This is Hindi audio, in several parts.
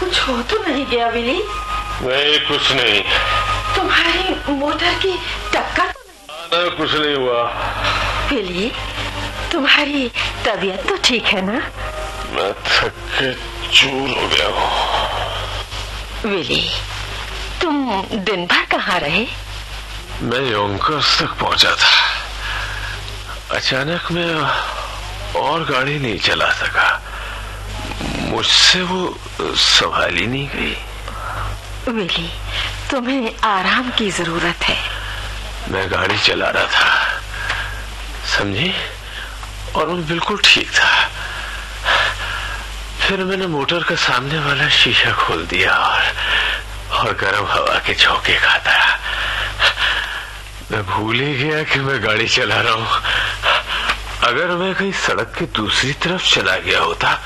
कुछ हो तो नहीं गया विली? नहीं, कुछ नहीं। तुम्हारी मोटर की टक्कर तो नहीं? कुछ नहीं हुआ। विली, तुम्हारी तबीयत तो ठीक है ना? मैं थक के चूर हो गया हूँ। विली, तुम दिन भर कहाँ रहे? मैं योंकर्स तक पहुंचा था। अचानक मैं और गाड़ी नहीं चला सका। मुझसे वो संभाल ही नहीं गई। विली, तुम्हें आराम की जरूरत है। मैं गाड़ी चला रहा था, समझी, और मैं बिल्कुल ठीक था। फिर मैंने मोटर का सामने वाला शीशा खोल दिया और गर्म हवा के झोंके खाता रहा। मैं भूल ही गया कि मैं गाड़ी चला रहा हूँ। अगर मैं कहीं सड़क के दूसरी तरफ चला गया होता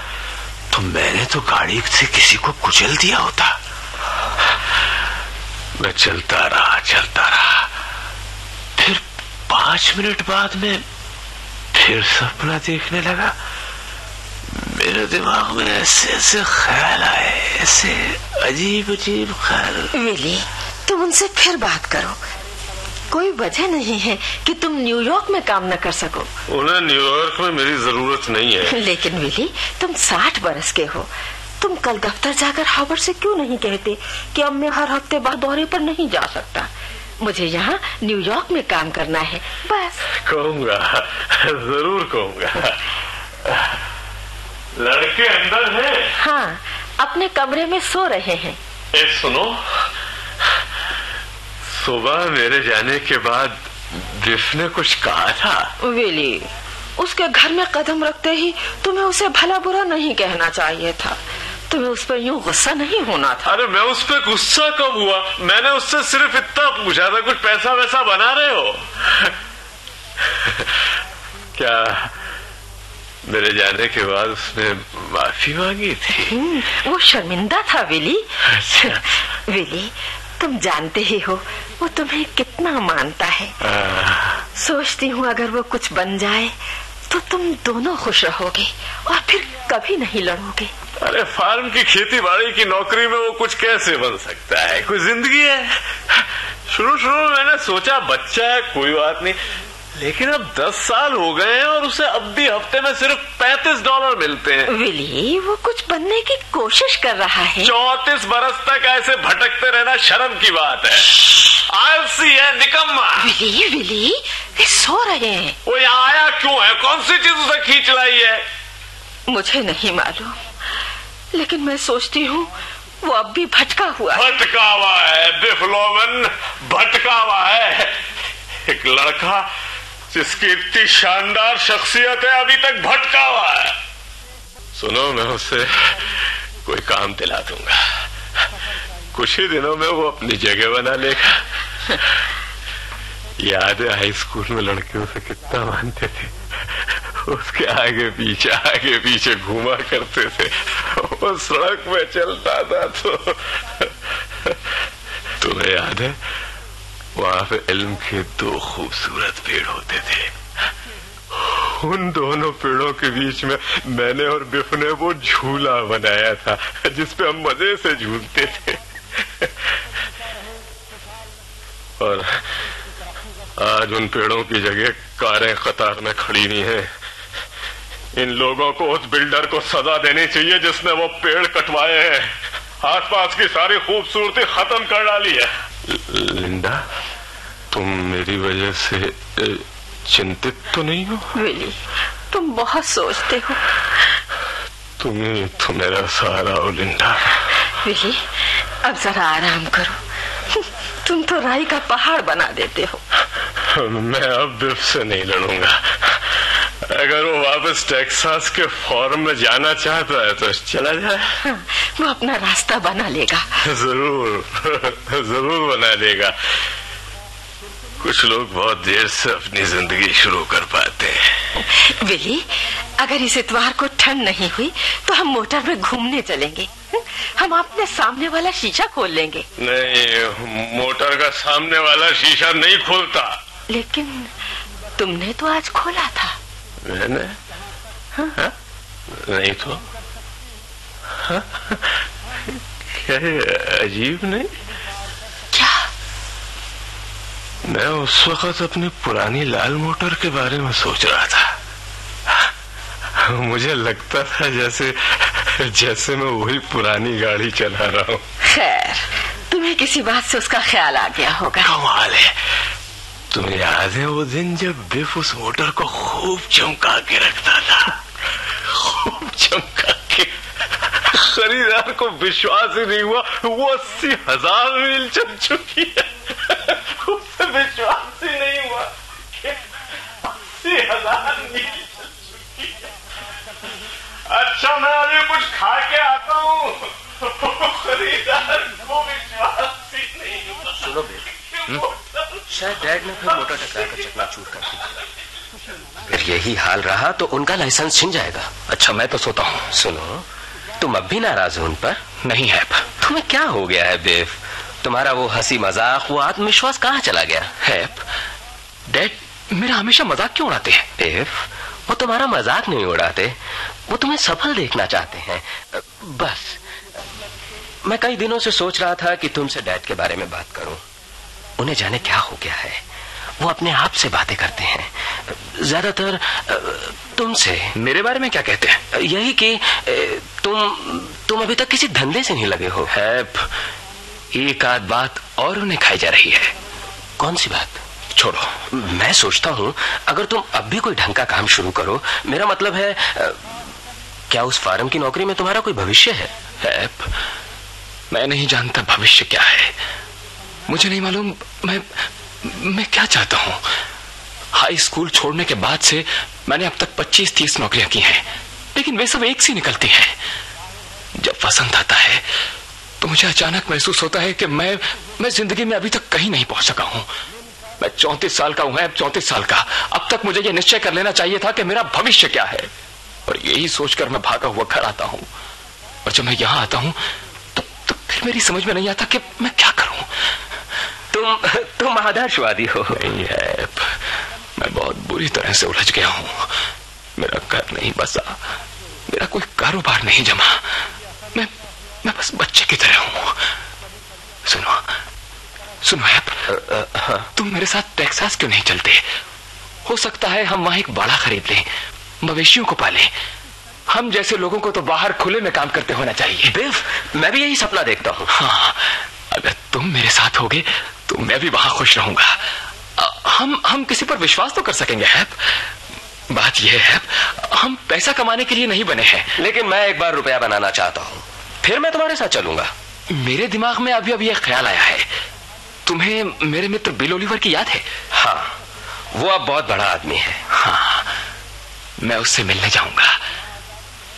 तो मैंने तो गाड़ी से किसी को कुचल दिया होता। मैं चलता रहा। फिर 5 मिनट बाद में फिर सपना देखने लगा। मेरे दिमाग में ऐसे ख्याल आए, ऐसे अजीब अजीब ख्याल। विली, तुम उनसे फिर बात करो। कोई वजह नहीं है कि तुम न्यूयॉर्क में काम न कर सको। उन्हें न्यूयॉर्क में मेरी जरूरत नहीं है। लेकिन विली, तुम 60 बरस के हो। तुम कल दफ्तर जाकर हावर्ड से क्यों नहीं कहते कि अब मैं हर हफ्ते बाद दौरे पर नहीं जा सकता? मुझे यहाँ न्यूयॉर्क में काम करना है, बस। कहूँगा, जरूर कहूँगा। लड़के अंदर हैं? हाँ, अपने कमरे में सो रहे हैं। सुनो, सुबह मेरे जाने के बाद बिफ ने कुछ कहा था। विली, उसके घर में कदम रखते ही तुम्हें उसे भला बुरा नहीं कहना चाहिए था। तुम्हें उस पर यूं गुस्सा नहीं होना था। अरे मैं उस पर गुस्सा कब हुआ? मैंने उससे सिर्फ इतना पूछा था, कुछ पैसा वैसा बना रहे हो? क्या मेरे जाने के बाद उसने माफी मांगी थी? वो शर्मिंदा था विली। अच्छा। विली, तुम जानते ही हो वो तुम्हें कितना मानता है। सोचती हूँ अगर वो कुछ बन जाए तो तुम दोनों खुश रहोगे और फिर कभी नहीं लड़ोगे। अरे फार्म की खेती बाड़ी की नौकरी में वो कुछ कैसे बन सकता है? कोई जिंदगी है। शुरू में मैंने सोचा बच्चा है, कोई बात नहीं, लेकिन अब 10 साल हो गए हैं और उसे अब भी हफ्ते में सिर्फ $35 मिलते हैं। विली, वो कुछ बनने की कोशिश कर रहा है। 34 बरस तक ऐसे भटकते रहना शर्म की बात है। आलसी है, निकम्मा। विली, वे सो रहे हैं। वो यहाँ आया क्यों है? कौन सी चीज उसे खींच लाई है? मुझे नहीं मालूम, लेकिन मैं सोचती हूँ वो अब भी भटका हुआ है। भटका हुआ है बिफ लोमन, भटका हुआ है। एक लड़का जिसकी इतनी शानदार शख्सियत है अभी तक भटका हुआ है। सुनो, मैं उसे कोई काम दिला दूंगा। कुछ ही दिनों में वो अपनी जगह बना लेगा। याद है हाई स्कूल में लड़के उसे कितना मानते थे? उसके आगे पीछे घूमा करते थे। वो सड़क में चलता था तो तुम्हें याद है वहां पे इल्म के 2 खूबसूरत पेड़ होते थे। उन दोनों पेड़ों के बीच में मैंने और बिफ ने वो झूला बनाया था जिसपे हम मजे से झूलते थे। और आज उन पेड़ों की जगह कारें कतार में खड़ी नहीं है। इन लोगों को उस बिल्डर को सजा देनी चाहिए जिसने वो पेड़ कटवाए हैं। आसपास की सारी खूबसूरती खत्म कर डाली है। लिंडा, तुम मेरी वजह से चिंतित तो नहीं हो? विली, तुम बहुत सोचते हो। तुम ही तो मेरा सहारा हो लिंडा। विली, अब जरा आराम करो। तुम तो राई का पहाड़ बना देते हो। मैं अब बिफ से नहीं लड़ूंगा। अगर वो वापस टेक्सास के फॉर्म में जाना चाहता है तो चला जाए। हाँ, वो अपना रास्ता बना लेगा। जरूर बना लेगा। कुछ लोग बहुत देर से अपनी जिंदगी शुरू कर पाते हैं। विली, अगर इस इतवार को ठंड नहीं हुई तो हम मोटर में घूमने चलेंगे। हम अपने सामने वाला शीशा खोल लेंगे। नहीं, मोटर का सामने वाला शीशा नहीं खोलता। लेकिन तुमने तो आज खोला था। मैंने? हाँ? नहीं तो। हाँ? क्या अजीब नहीं? क्या? मैं उस वक्त अपनी पुरानी लाल मोटर के बारे में सोच रहा था। मुझे लगता था जैसे मैं वही पुरानी गाड़ी चला रहा हूँ। खैर, तुम्हें किसी बात से उसका ख्याल आ गया होगा। कमाल है। तुम्हें याद है वो दिन जब बिफ उस मोटर को खूब चमका के रखता था? खूब चमका के खरीदार को विश्वास ही नहीं हुआ वो 80,000 मील चल चुकी है। उसे विश्वास ही नहीं हुआ कि 80,000 मील चल चुकी है। अच्छा, मैं अभी कुछ खा के आता हूँ। खरीदार को विश्वास ही नहीं हुआ। सुनो बेटा, शायद डैड ने फिर मोटर टकरा कर चकनाचूर कर दी। फिर यही हाल रहा तो उनका लाइसेंस छिन जाएगा। अच्छा, मैं तो सोता हूँ। सुनो, तुम अब भी नाराज हो उन पर? नहीं है। तुम्हें क्या हो गया है बेफ? तुम्हारा वो हंसी मजाक, वो आत्मविश्वास कहाँ चला गया है? डैड मेरा हमेशा मजाक क्यों उड़ाते हैं? बेफ, वो तुम्हारा मजाक नहीं उड़ाते, वो तुम्हें सफल देखना चाहते हैं। बस मैं कई दिनों से सोच रहा था कि तुमसे डैड के बारे में बात करूं। उन्हें जाने क्या हो गया है। वो अपने आप से बातें करते हैं, ज्यादातर तुमसे। मेरे बारे में क्या कहते हैं? यही कि तुम अभी तक किसी धंधे से नहीं लगे हो। एक आध बात और उन्हें खाई जा रही है। कौन सी बात? छोड़ो। मैं सोचता हूँ अगर तुम अब भी कोई ढंग का काम शुरू करो, मेरा मतलब है क्या उस फार्म की नौकरी में तुम्हारा कोई भविष्य है? मैं नहीं जानता भविष्य क्या है। मुझे नहीं मालूम मैं क्या चाहता हूँ। हाई स्कूल छोड़ने के बाद से मैंने अब तक 25-30 नौकरियां की हैं, लेकिन वे सब एक सी निकलती हैं। जब वसंत आता है तो मुझे अचानक महसूस होता है कि मैं जिंदगी में अभी तक कहीं नहीं पहुंच सका हूं। मैं 34 साल का हूं, अब 34 साल का। अब तक मुझे यह निश्चय कर लेना चाहिए था कि मेरा भविष्य क्या है, और यही सोचकर मैं भागा हुआ घर आता हूं। और जब मैं यहां आता हूं तो फिर मेरी समझ में नहीं आता कि मैं क्या करूं। तुम आदर्शवादी हो। नहीं है, मैं बहुत बुरी तरह से उलझ गया हूं। मेरा घर नहीं बसा, मेरा कोई कारोबार नहीं जमा। मैं बस बच्चे की तरह हूं। सुनो ऐप, तुम मेरे साथ टेक्सास क्यों नहीं चलते? हो सकता है हम वहां एक बाड़ा खरीद लें, मवेशियों को पालें। हम जैसे लोगों को तो बाहर खुले में काम करते होना चाहिए। बिफ, मैं भी यही सपना देखता हूँ। हाँ, अगर तुम मेरे साथ होगे तो मैं भी वहां खुश रहूंगा। हम किसी पर विश्वास तो कर सकेंगे ऐप। बात यह है, हम पैसा कमाने के लिए नहीं बने हैं। लेकिन मैं एक बार रुपया बनाना चाहता हूँ, फिर मैं तुम्हारे साथ चलूंगा। मेरे दिमाग में अभी एक ख्याल आया है। तुम्हें मेरे मित्र बिल ओलिवर की याद है? हाँ, वो अब बहुत बड़ा आदमी है। हाँ, मैं उससे मिलने जाऊंगा।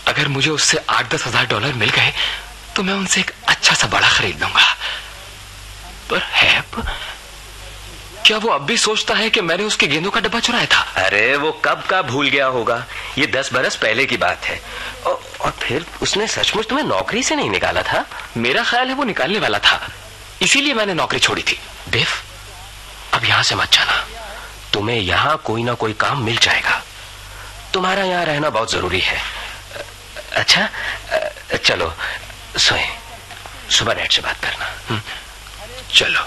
अगर मुझे उससे 8-10 हजार डॉलर मिल गए तो मैं उनसे एक अच्छा सा बड़ा खरीद लूंगा। पर हैप, क्या वो अब भी सोचता है कि मैंने उसके गेंदों का डब्बा चुराया था? अरे वो कब का भूल गया होगा। ये 10 बरस पहले की बात है। और फिर उसने सचमुच तुम्हें नौकरी से नहीं निकाला था? मेरा ख्याल है वो निकालने वाला था, इसीलिए मैंने नौकरी छोड़ी थी। बिफ, अब यहां से मत जाना। तुम्हें यहां कोई ना कोई काम मिल जाएगा। तुम्हारा यहां रहना बहुत जरूरी है। अच्छा, चलो सोए, सुबह डैड से बात करना। चलो।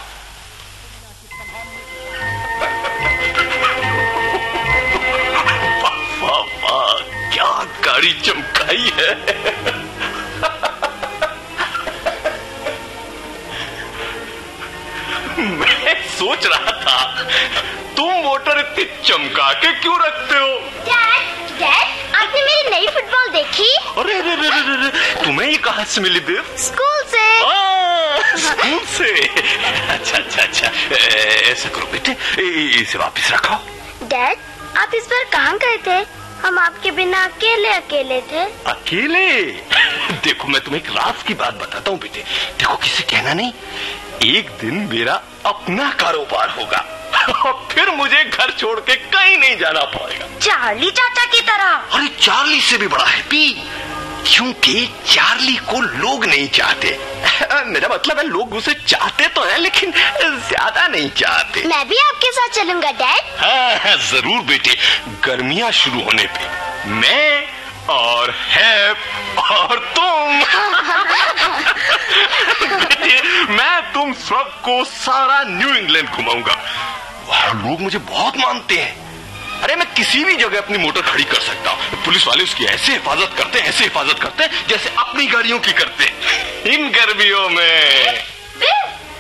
वाह, क्या गाड़ी चमकाई है। मैं सोच रहा था तुम मोटर इतनी चमका के क्यों रखते हो? डैड, आपने मेरी नई फुटबॉल देखी? अरे, तुम्हें ये कहां से मिली देव? स्कूल से। स्कूल से? अच्छा, ऐसा करो बेटे, इसे वापस रखो। डैड, आप इस बार कहाँ गए थे? हम आपके बिना अकेले थे। अकेले? देखो, मैं तुम्हें एक राज की बात बताता हूँ बेटे। देखो, किसी कहना नहीं, एक दिन मेरा अपना कारोबार होगा और फिर मुझे घर छोड़ के कहीं नहीं जाना पड़ेगा। चार्ली चाचा की तरह? अरे, चार्ली से भी बड़ा हैप्पी, क्योंकि चार्ली को लोग नहीं चाहते। मेरा मतलब है, लोग उसे चाहते तो है लेकिन ज्यादा नहीं चाहते। मैं भी आपके साथ चलूंगा डैड। हाँ, जरूर बेटे। गर्मियां शुरू होने पे मैं और हैप और तुम तुम सबको सारा न्यू इंग्लैंड घुमाऊंगा। वहां लोग मुझे बहुत मानते हैं। अरे मैं किसी भी जगह अपनी मोटर खड़ी कर सकता हूँ। पुलिस वाले उसकी ऐसे हिफाजत करते हैं जैसे अपनी गाड़ियों की करते हैं। इन गर्मियों में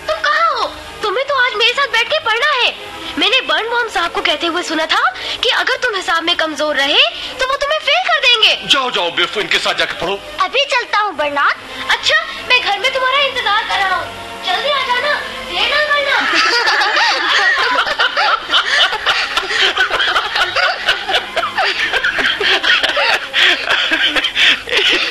तुम कहाँ हो? तुम्हें तो आज मेरे साथ बैठ के पढ़ना है। मैंने बर्नबाउम साहब को कहते हुए सुना था कि अगर तुम हिसाब में कमजोर रहे तो वो तुम्हें फेल कर देंगे। जाओ जाओ बिफ, इनके साथ जाकर पढ़ो। अभी चलता हूँ बर्नार्ड। अच्छा, मैं घर में तुम्हारा इंतजार कर रहा हूँ। जल्दी आ जाना, देर ना करना।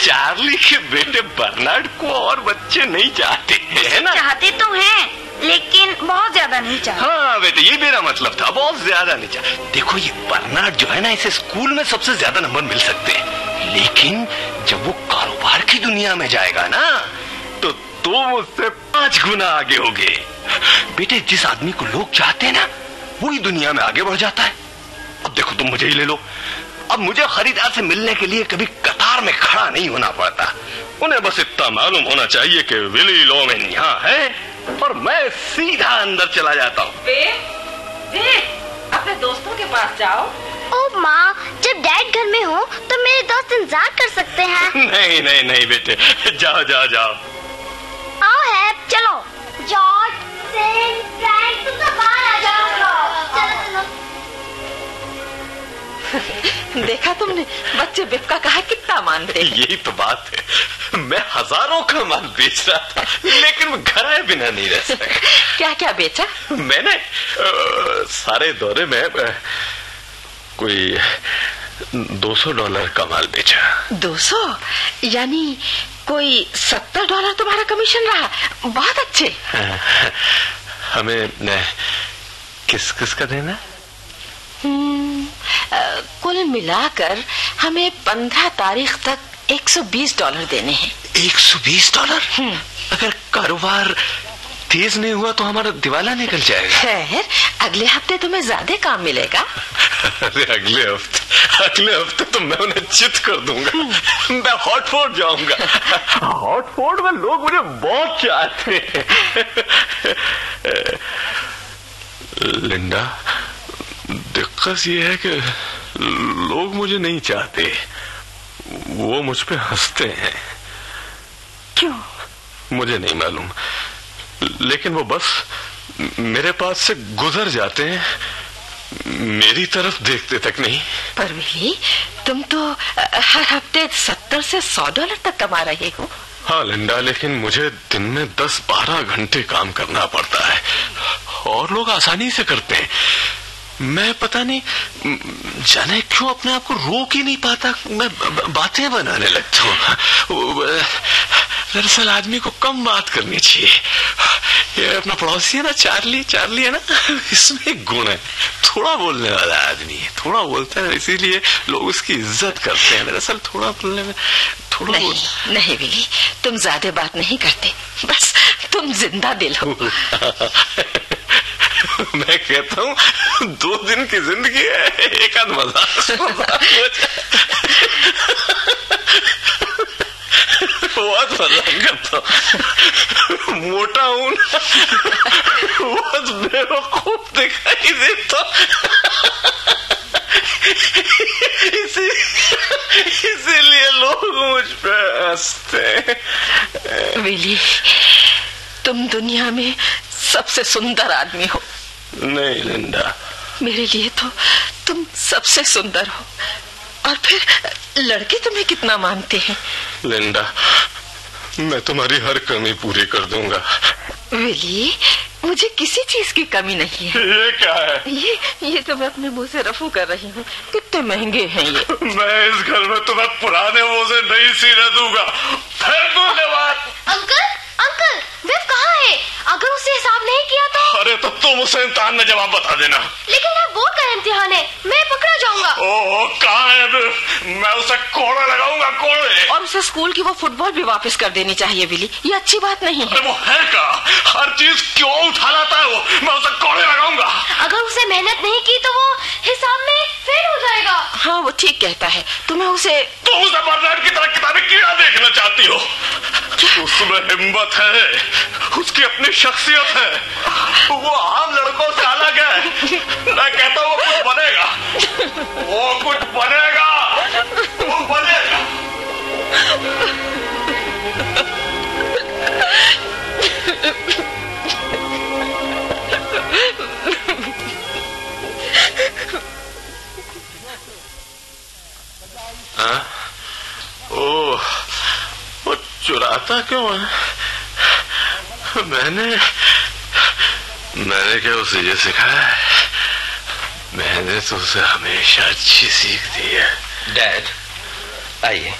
चार्ली के बेटे बर्नार्ड को और बच्चे नहीं चाहते है ना? चाहते तो हैं, लेकिन बहुत ज्यादा नहीं चाहते। हाँ बेटे, यही मेरा मतलब था, बहुत ज्यादा नहीं चाहते। देखो ये बर्नार्ड जो है ना, इसे स्कूल में सबसे ज्यादा नंबर मिल सकते हैं, लेकिन जब वो कारोबार की दुनिया में जाएगा ना तो तुम उससे 5 गुना आगे होगे। बेटे, जिस आदमी को लोग चाहते हैं ना, वही दुनिया में आगे बढ़ जाता है। अब देखो तुम मुझे ही ले लो। अब मुझे खरीदार से मिलने के लिए कभी कतार में खड़ा नहीं होना पड़ता। उन्हें बस इतना मालूम होना चाहिए कि विली लोवेन यहाँ है और मैं सीधा अंदर चला जाता हूँ। अपने दोस्तों के पास जाओ। ओ माँ, जब डैड घर में हो तो मेरे दोस्त इंतजार कर सकते हैं। नहीं नहीं नहीं बेटे, जाओ जाओ जाओ। आओ है, चलो। जॉर्ज, सेन, फ्रैंक, तुम तो बाहर आ जाओ। चलो। देखा तुमने, बच्चे बिफ का कहा कितना मानते हैं। यही तो बात है, मैं हजारों का माल बेच रहा था, लेकिन मैं घर आए बिना नहीं रह सका। क्या क्या बेचा? मैंने सारे दौरे में कोई $200 का माल बेचा। 200? यानी कोई $70 तुम्हारा कमीशन रहा। बहुत अच्छे। हमें किस किस का देना? कुल मिलाकर हमें 15 तारीख तक $120 देने हैं। $120? अगर कारोबार तेज नहीं हुआ तो हमारा दिवाला निकल जाएगा। खैर, अगले हफ्ते तुम्हें ज्यादा काम मिलेगा। अरे अगले हफ्ते तो मैं उन्हें चित कर दूंगा। मैं हॉटफोर्ड जाऊंगा। हॉटफोर्ड में लोग मुझे बहुत चाहते हैं। लिंडा, दिक्कत ये है कि लोग मुझे नहीं चाहते, वो मुझ पे हंसते हैं। क्यों? मुझे नहीं मालूम, लेकिन वो बस मेरे पास से गुजर जाते हैं, मेरी तरफ देखते तक नहीं। पर भी तुम तो हर हफ्ते $70 से $100 तक कमा रहे हो। हाँ लिंडा, लेकिन मुझे दिन में 10-12 घंटे काम करना पड़ता है और लोग आसानी से करते हैं। मैं पता नहीं जाने क्यों अपने आप को रोक ही नहीं पाता, मैं बातें बनाने लगता हूँ। दरअसल आदमी को कम बात करनी चाहिए। ये अपना पड़ोसी है ना, चार्ली है ना, इसमें एक गुण है, थोड़ा बोलने वाला आदमी है, थोड़ा बोलता है, इसीलिए लोग उसकी इज्जत करते हैं। दरअसल थोड़ा बोलने में थोड़ा नहीं विली, तुम ज्यादा बात नहीं करते, बस तुम जिंदा दिल हो। मैं कहता हूँ 2 दिन की जिंदगी है, एक आध मजाक बहुत मजाक करता हूँ, मोटा हूँ, बहुत बेवकूफ दिखाई देता, इसीलिए लोग मुझ पे हंसते। विली, तुम दुनिया में सबसे सुंदर आदमी हो। नहीं लिंडा, मेरे लिए तो तुम सबसे सुंदर हो, और फिर लड़के तुम्हें कितना मानते हैं। लिंडा, मैं तुम्हारी हर कमी पूरी कर दूंगा। विली, मुझे किसी चीज की कमी नहीं है। ये क्या है? ये तो मैं अपने मुंह से रफू कर रही हूँ। कितने महंगे हैं ये। मैं इस घर में तुम्हें पुराने मुंह से नहीं सीने दूंगा। फिर धन्यवाद। अंकल, बिफ कहाँ है? अगर उससे हिसाब नहीं किया तो? अरे तो तुम उसे इम्तिहान में जवाब बता देना। लेकिन यार बोर्ड का इम्तिहान है, मैं पकड़ा जाऊंगा। ओह, कहाँ है बिफ? मैं उसे कोड़े लगाऊंगा, कोड़े। और उसे स्कूल की वो फुटबॉल भी वापस कर देनी चाहिए विली, ये अच्छी बात नहीं है। वो है क्या? हर चीज क्यों उठा लाता है वो? मैं उसे कोड़े लगाऊंगा। अगर उसे मेहनत नहीं की तो वो हिसाब में फेल हो जाएगा। हाँ, वो ठीक कहता है। तुम उसे बर्नार्ड की तरह किताबें क्या देखना चाहती हो? क्या? उसमें हिम्मत है, उसकी अपनी शख्सियत है, वो आम लड़कों से अलग है। मैं कहता हूँ वो कुछ बनेगा, वो कुछ बनेगा, वो बनेगा। वो चुराता क्यों है? मैंने क्या उसे ये सिखाया है? मैंने तो उसे हमेशा अच्छी सीख दी है। डैड, आइए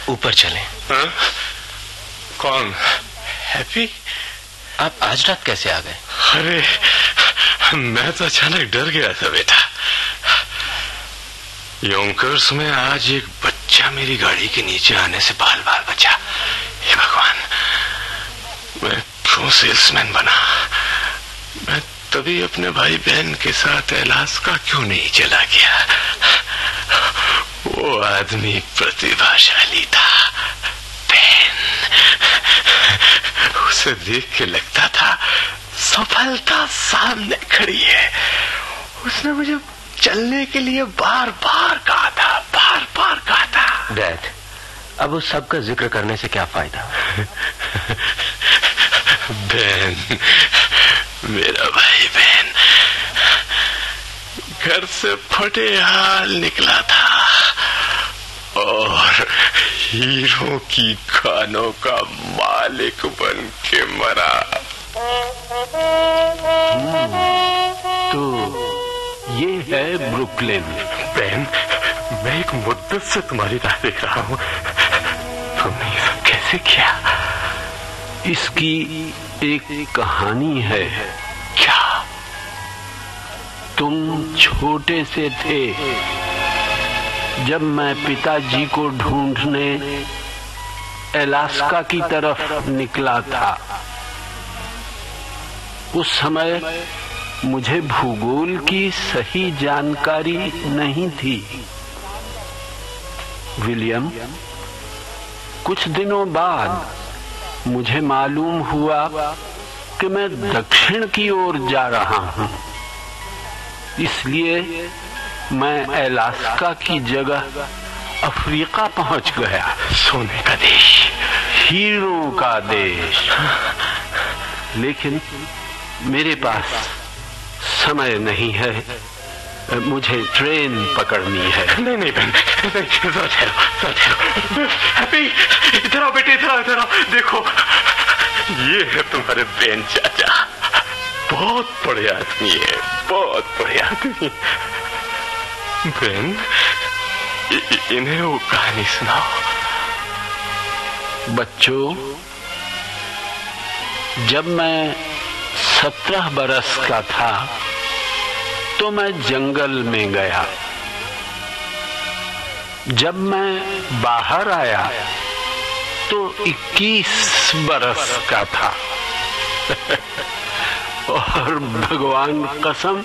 ऊपर चलें। हाँ? कौन? हैप्पी? आप आज रात कैसे आ गए? अरे मैं तो अचानक डर गया था बेटा। योंकर्स में आज एक बच्चा मेरी गाड़ी के नीचे आने से बाल बाल बचा। हे भगवान, मैं क्यों सेल्समैन बना? मैं तभी अपने भाई बहन के साथ अलास्का क्यों नहीं चला गया? वो आदमी प्रतिभाशाली था। बहन, उसे देख के लगता था सफलता सामने खड़ी है। उसने मुझे चलने के लिए बार बार कहा था। डैड, अब उस सब का जिक्र करने से क्या फायदा? बहन, मेरा भाई बहन घर से फटे हाल निकला था और हीरो की खानों का मालिक बन के मरा। तो ये है ब्रुकलिन। बहन, मैं एक मुद्दत से तुम्हारी राह देख रहा हूँ। तुमने ये सब कैसे किया? इसकी एक कहानी है। क्या? तुम छोटे से थे जब मैं पिताजी को ढूंढने अलास्का की तरफ निकला था। उस समय मुझे भूगोल की सही जानकारी नहीं थी। विलियम, कुछ दिनों बाद मुझे मालूम हुआ कि मैं दक्षिण की ओर जा रहा हूं। इसलिए मैं अलास्का की जगह अफ्रीका पहुंच गया। सोने का देश, हीरों का देश। लेकिन मेरे पास समय नहीं है, मुझे ट्रेन पकड़नी है। नहीं बहन, हैप्पी, इधर आओ बेटे, इधर आओ। देखो, ये है तुम्हारे बहन चाचा। बहुत बड़े आदमी है, बहुत बड़े आदमी। बहन, इन्हें वो कहानी सुनाओ। बच्चों, जब मैं 17 बरस का था तो मैं जंगल में गया। जब मैं बाहर आया तो 21 बरस का था। और भगवान कसम,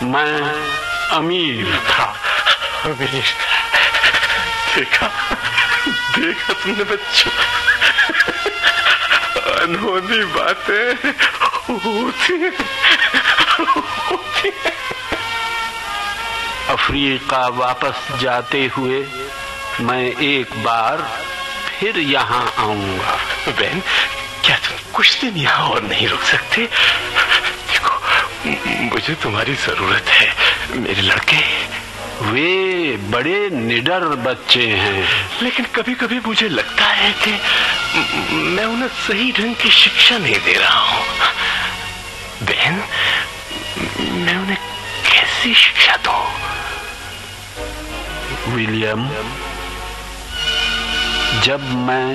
मैं अमीर था। अमीर? देखा तुमने बच्चों, अनहोनी बातें होती हैं। अफ्रीका वापस जाते हुए मैं एक बार फिर यहाँ आऊंगा। बहन, क्या तुम कुछ दिन यहाँ और नहीं रुक सकते? देखो, मुझे तुम्हारी जरूरत है। मेरे लड़के, वे बड़े निडर बच्चे हैं, लेकिन कभी कभी मुझे लगता है कि मैं उन्हें सही ढंग की शिक्षा नहीं दे रहा हूँ। बहन, मैं उन्हें कैसी शिक्षा दूं? विलियम, जब मैं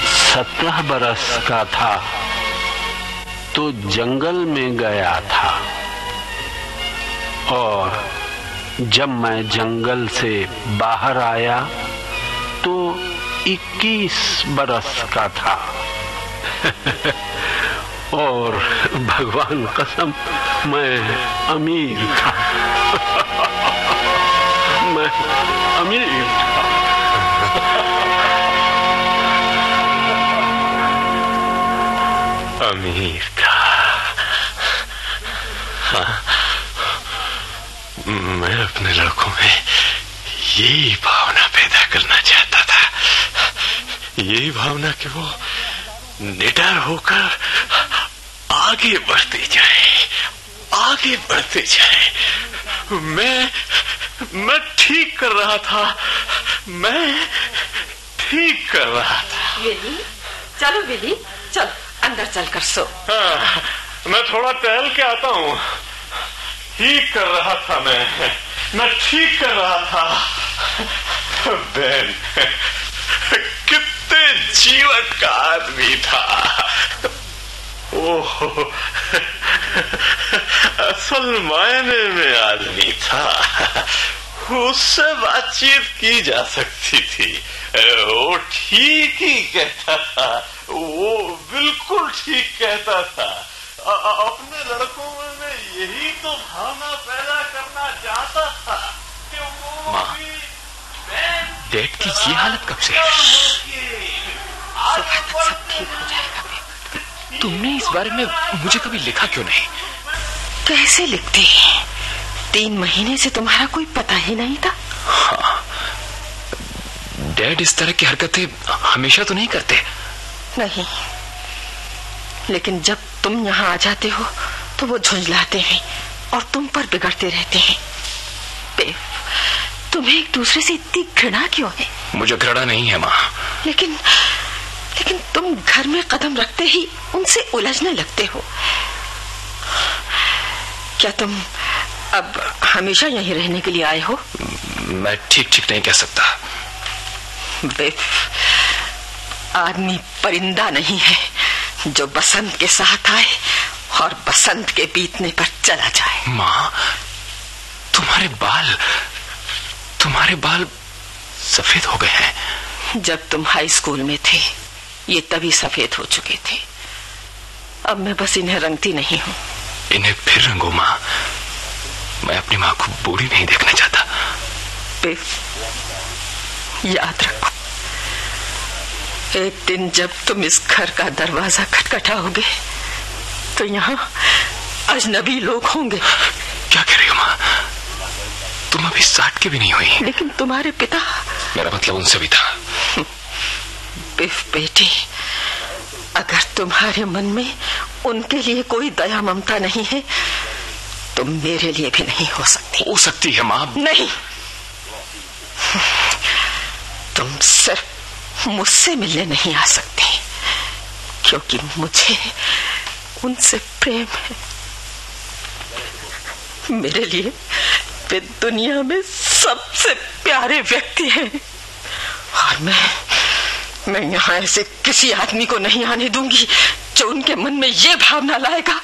17 बरस का था तो जंगल में गया था, और जब मैं जंगल से बाहर आया तो 21 बरस का था। और भगवान कसम, मैं अमीर था। मैं अमीर था। अमीर का। हाँ, मैं अपने लड़कों में यही भावना पैदा करना चाहता था, यही भावना कि वो निडर होकर आगे बढ़ते जाए, आगे बढ़ते जाए। मैं ठीक कर रहा था, मैं ठीक कर रहा था। विली, चलो विली, चलो अंदर चलकर सो। हाँ, मैं थोड़ा टहल के आता हूँ। ठीक कर रहा था मैं ठीक कर रहा था। बहन, कितने जीवन का आदमी था। ओह, असल मायने में आदमी था। उससे बातचीत की जा सकती थी। वो ठीक ही कहता था, वो बिल्कुल ठीक कहता था। अपने लड़कों में मैं यही तो भावना पैदा करना चाहता था कि वो भी डैड की ये हालत कब से है? सुबह तक सब ठीक हो जाएगा। तुमने इस बारे में मुझे कभी लिखा क्यों नहीं? कैसे लिखते? 3 महीने से तुम्हारा कोई पता ही नहीं था। हाँ, डैड इस तरह की हरकतें हमेशा तो नहीं करते। नहीं, लेकिन जब तुम यहाँ आ जाते हो तो वो झुंझलाते हैं और तुम पर बिगड़ते रहते हैं। तुम्हें एक दूसरे से इतनी घृणा क्यों है? मुझे घृणा नहीं है माँ। लेकिन तुम घर में कदम रखते ही उनसे उलझने लगते हो। क्या तुम अब हमेशा यहीं रहने के लिए आए हो? मैं ठीक नहीं कह सकता। आदमी परिंदा नहीं है जो बसंत के साथ आए और बसंत के बीतने पर चला जाए। माँ, तुम्हारे बाल सफेद हो गए हैं। जब तुम हाई स्कूल में थे ये तभी सफेद हो चुके थे। अब मैं बस इन्हें रंगती नहीं हूँ। इन्हें फिर रंगो माँ। मैं अपनी माँ को बूढ़ी नहीं देखना चाहता। याद रखो, एक दिन जब तुम इस घर का दरवाजा खटखटाओगे तो यहाँ अजनबी लोग होंगे। क्या कह रही हो माँ? तुम अभी 60 की भी नहीं हुई। लेकिन तुम्हारे पिता। मेरा मतलब उनसे भी था। बेटी, अगर तुम्हारे मन में उनके लिए कोई दया ममता नहीं है तो मेरे लिए भी नहीं हो सकती। हो सकती है माँ। नहीं, तुम सिर्फ मुझसे मिलने नहीं आ सकते क्योंकि मुझे उनसे प्रेम है। मेरे लिए वे दुनिया में सबसे प्यारे व्यक्ति हैं और मैं यहाँ ऐसे किसी आदमी को नहीं आने दूंगी जो उनके मन में ये भावना लाएगा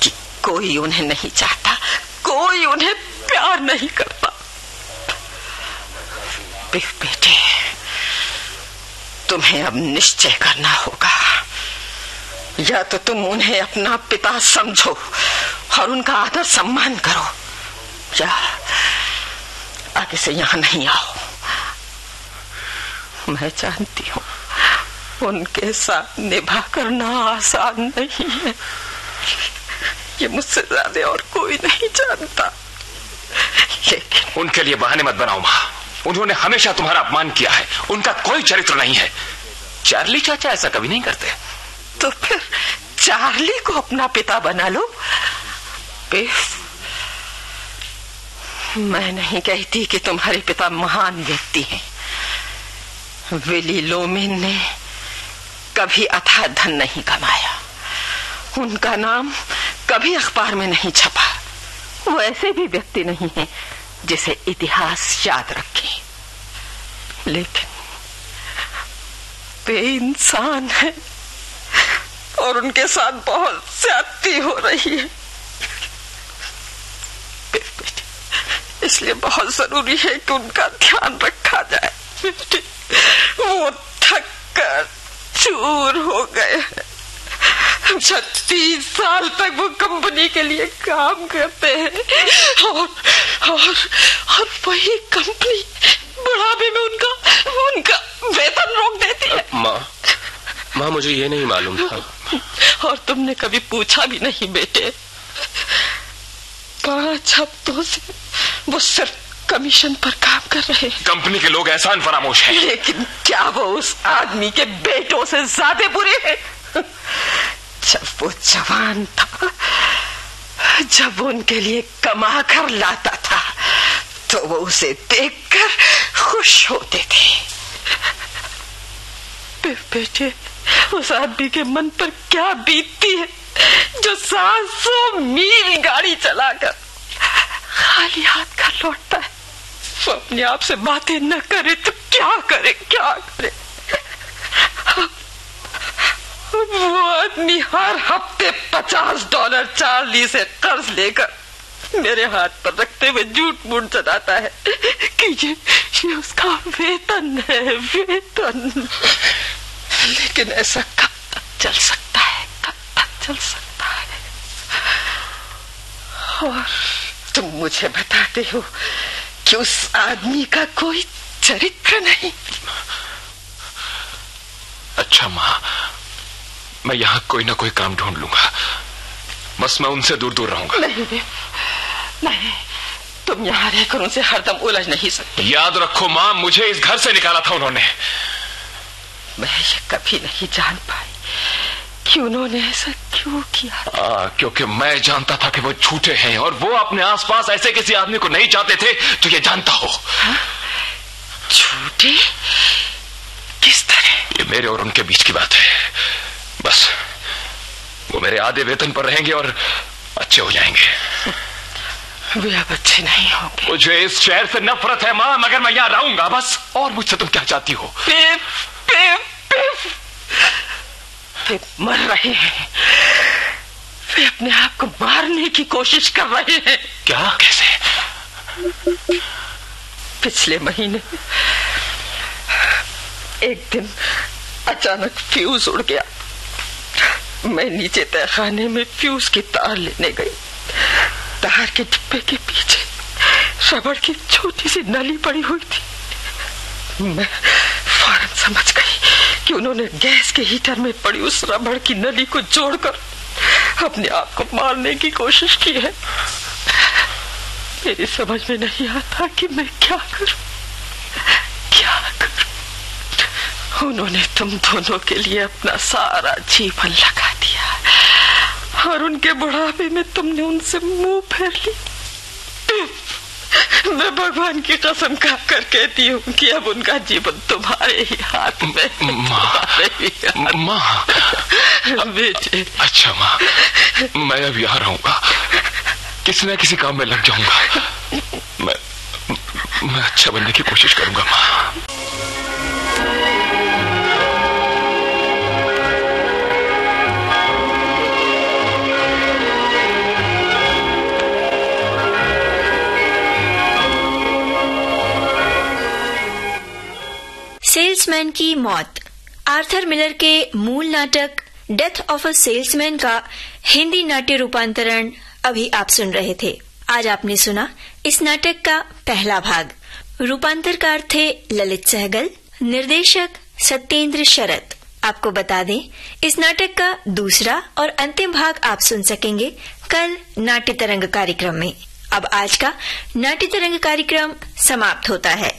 कि कोई उन्हें नहीं चाहता, कोई उन्हें प्यार नहीं करता। बेटे, तुम्हें अब निश्चय करना होगा। या तो तुम उन्हें अपना पिता समझो और उनका आदर सम्मान करो, या आगे से यहाँ नहीं आओ। मैं जानती हूँ उनके साथ निभा करना आसान नहीं है, ये मुझसे ज्यादा और कोई नहीं जानता। लेकिन उनके लिए बहाने मत बनाओ माँ। उन्होंने हमेशा तुम्हारा अपमान किया है। उनका कोई चरित्र नहीं है। चार्ली चाचा ऐसा कभी नहीं करते। तो फिर चार्ली को अपना पिता बना लो। मैं नहीं कहती कि तुम्हारे पिता महान व्यक्ति हैं। विली लोमेन ने कभी अथाह धन नहीं कमाया, उनका नाम कभी अखबार में नहीं छपा। वो ऐसे भी व्यक्ति नहीं है जिसे इतिहास याद रखे। लेकिन वे इंसान है और उनके साथ बहुत ज्यादती हो रही है। इसलिए बहुत जरूरी है कि उनका ध्यान रखा जाए। वो थक कर चूर हो गए। 36 साल तक वो कंपनी के लिए काम करते हैं और वही कंपनी बुढ़ापे में उनका वेतन रोक देती है। माँ, मुझे ये नहीं मालूम था। और तुमने कभी पूछा भी नहीं बेटे। 5 हफ्तों से वो सिर्फ कमीशन पर काम कर रहे हैं। कंपनी के लोग एहसान फरामोश हैं। लेकिन क्या वो उस आदमी के बेटों से ज्यादा बुरे हैं? जब वो जवान था, जब वो उनके लिए कमा कर लाता था, तो वो उसे देखकर खुश होते थे। बेटे, उस आदमी के मन पर क्या बीतती है जो 700 मील गाड़ी चलाकर खाली हाथ घर लौटता है। वो अपने आप से बातें न करे तो क्या करे, क्या करे? वो आदमी हर हफ्ते $50 चार्ली से कर्ज लेकर मेरे हाथ पर रखते हुए झूठ मूठ चलाता है कि ये उसका वेतन है, वेतन। लेकिन ऐसा कब तक चल सकता है, कब तक चल सकता है? और तुम मुझे बताते हो कि उस आदमी का कोई चरित्र नहीं। अच्छा माँ, मैं यहाँ कोई ना कोई काम ढूंढ लूंगा, बस मैं उनसे दूर दूर रहूंगा। नहीं, तुम यहाँ रहकर उनसे हरदम उलझ नहीं सकते। याद रखो माँ, मुझे इस घर से निकाला था उन्होंने। मैं ये कभी नहीं जान पाई कि उन्होंने ऐसा क्यों किया। क्योंकि मैं जानता था कि वो झूठे हैं और वो अपने आसपास ऐसे किसी आदमी को नहीं चाहते थे तो ये जानता हो। झूठे? किस तरह? ये मेरे और उनके बीच की बात है। बस वो मेरे आधे वेतन पर रहेंगे और अच्छे हो जाएंगे। वे अब अच्छे नहीं होंगे। मुझे इस शहर से नफरत है माँ, मगर मैं यहाँ रहूंगा बस। और मुझसे तुम क्या चाहती हो? वे मर रहे हैं। वे अपने आप को मारने की कोशिश कर रहे हैं। क्या? कैसे? पिछले महीने एक दिन अचानक फ्यूज उड़ गया। मैं नीचे तहखाने में फ्यूज की तार लेने गई। तार के डिब्बे के पीछे रबड़ की छोटी सी नली पड़ी हुई थी। मैं फौरन समझ गई कि उन्होंने गैस के हीटर में पड़ी उस रबड़ की नली को जोड़कर अपने आप को मारने की कोशिश की है। मेरी समझ में नहीं आता कि मैं क्या करूं, क्या करूं। उन्होंने तुम दोनों के लिए अपना सारा जीवन लगा दिया और उनके बुढ़ापे में तुमने उनसे मुंह फेर ली। मैं भगवान की कसम खाकर कहती हूँ कि अब उनका जीवन तुम्हारे ही हाथ में। माँ, बेटे। अच्छा माँ, मैं अब यहाँ रहूंगा, किसी न किसी काम में लग जाऊंगा। मैं अच्छा बनने की कोशिश करूंगा माँ। सेल्समैन की मौत, आर्थर मिलर के मूल नाटक डेथ ऑफ अ सेल्समैन का हिंदी नाट्य रूपांतरण अभी आप सुन रहे थे। आज आपने सुना इस नाटक का पहला भाग। रूपांतरकार थे ललित सहगल, निर्देशक सत्येंद्र शरत। आपको बता दें, इस नाटक का दूसरा और अंतिम भाग आप सुन सकेंगे कल नाट्य तरंग कार्यक्रम में। अब आज का नाट्य तरंग कार्यक्रम समाप्त होता है।